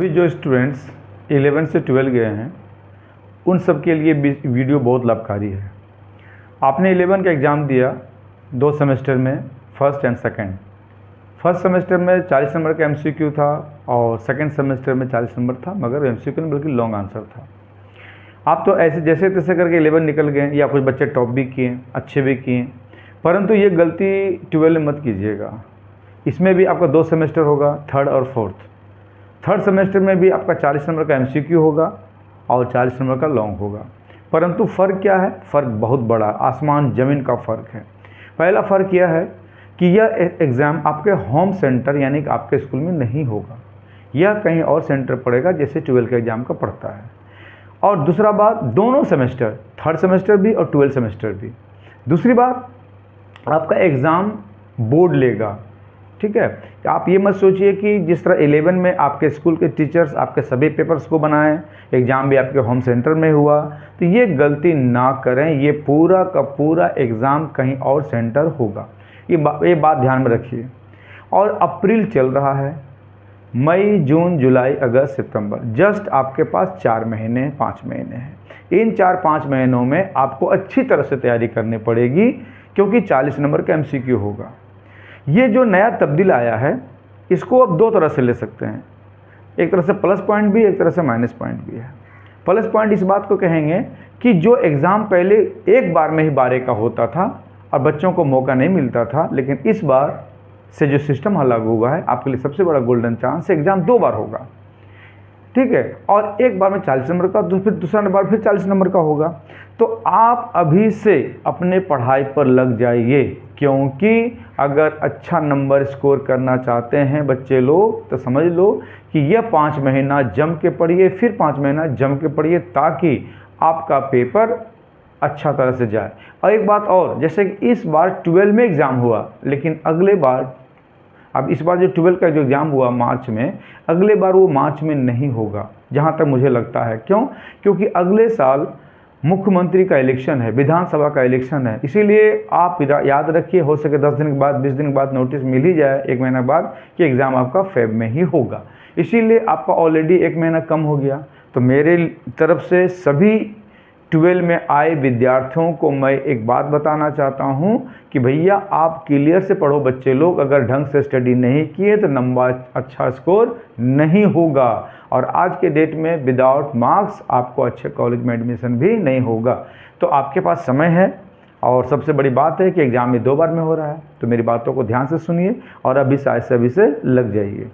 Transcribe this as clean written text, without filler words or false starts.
अभी जो स्टूडेंट्स 11 से 12 गए हैं उन सब के लिए वीडियो बहुत लाभकारी है। आपने 11 का एग्ज़ाम दिया 2 सेमेस्टर में, first and second. First semester में 40 नंबर का एमसीक्यू था और सेकंड सेमेस्टर में 40 नंबर था, मगर एमसीक्यू नहीं बल्कि लॉन्ग आंसर था। आप तो ऐसे जैसे तैसे करके 11 निकल गए, या कुछ बच्चे टॉप भी किए, अच्छे भी किए, परंतु ये गलती 12 में मत कीजिएगा। इसमें भी आपका 2 सेमेस्टर होगा, थर्ड और फोर्थ। थर्ड सेमेस्टर में भी आपका 40 नंबर का एमसीक्यू होगा और 40 नंबर का लॉन्ग होगा, परंतु फ़र्क क्या है? फ़र्क बहुत बड़ा, आसमान ज़मीन का फ़र्क है। पहला फ़र्क यह है कि यह एग्ज़ाम आपके होम सेंटर यानी कि आपके स्कूल में नहीं होगा, यह कहीं और सेंटर पड़ेगा जैसे 12 के एग्ज़ाम का पड़ता है। और दूसरा बात, दोनों सेमेस्टर, थर्ड सेमेस्टर भी और 12 सेमेस्टर भी। दूसरी बात, आपका एग्ज़ाम बोर्ड लेगा, ठीक है। आप ये मत सोचिए कि जिस तरह 11 में आपके स्कूल के टीचर्स आपके सभी पेपर्स को बनाएं, एग्ज़ाम भी आपके होम सेंटर में हुआ, तो ये गलती ना करें। ये पूरा का पूरा एग्ज़ाम कहीं और सेंटर होगा, ये बात ध्यान में रखिए। और अप्रैल चल रहा है, मई, जून, जुलाई, अगस्त, सितंबर, जस्ट आपके पास 4 महीने 5 महीने हैं। इन 4-5 महीनों में आपको अच्छी तरह से तैयारी करनी पड़ेगी, क्योंकि 40 नंबर का एमसीक्यू होगा। ये जो नया तब्दील आया है, इसको आप 2 तरह से ले सकते हैं, एक तरह से प्लस पॉइंट भी, एक तरह से माइनस पॉइंट भी है। प्लस पॉइंट इस बात को कहेंगे कि जो एग्ज़ाम पहले एक बार में ही 12 का होता था और बच्चों को मौका नहीं मिलता था, लेकिन इस बार से जो सिस्टम लागू हुआ है, आपके लिए सबसे बड़ा गोल्डन चांस, एग्ज़ाम 2 बार होगा, ठीक है। और एक बार में 40 नंबर का, फिर दूसरा बार फिर 40 नंबर का होगा। तो आप अभी से अपने पढ़ाई पर लग जाइए, क्योंकि अगर अच्छा नंबर स्कोर करना चाहते हैं बच्चे लोग, तो समझ लो कि यह 5 महीना जम के पढ़िए, फिर 5 महीना जम के पढ़िए, ताकि आपका पेपर अच्छा तरह से जाए। और एक बात और, जैसे कि इस बार 12 में एग्ज़ाम हुआ, लेकिन अगले बार, अब इस बार जो 12 का जो एग्ज़ाम हुआ मार्च में, अगले बार वो मार्च में नहीं होगा, जहाँ तक मुझे लगता है। क्यों? क्योंकि अगले साल मुख्यमंत्री का इलेक्शन है, विधानसभा का इलेक्शन है। इसीलिए आप याद रखिए, हो सके 10 दिन के बाद, 20 दिन के बाद नोटिस मिल ही जाए, 1 महीना बाद, कि एग्ज़ाम आपका फेब में ही होगा। इसीलिए आपका ऑलरेडी 1 महीना कम हो गया। तो मेरे तरफ से सभी 12 में आए विद्यार्थियों को मैं एक बात बताना चाहता हूं कि भैया, आप क्लियर से पढ़ो बच्चे लोग। अगर ढंग से स्टडी नहीं किए तो नंबर अच्छा स्कोर नहीं होगा, और आज के डेट में विदाउट मार्क्स आपको अच्छे कॉलेज में एडमिशन भी नहीं होगा। तो आपके पास समय है, और सबसे बड़ी बात है कि एग्ज़ाम में 2 बार में हो रहा है। तो मेरी बातों को ध्यान से सुनिए और अभी से लग जाइए।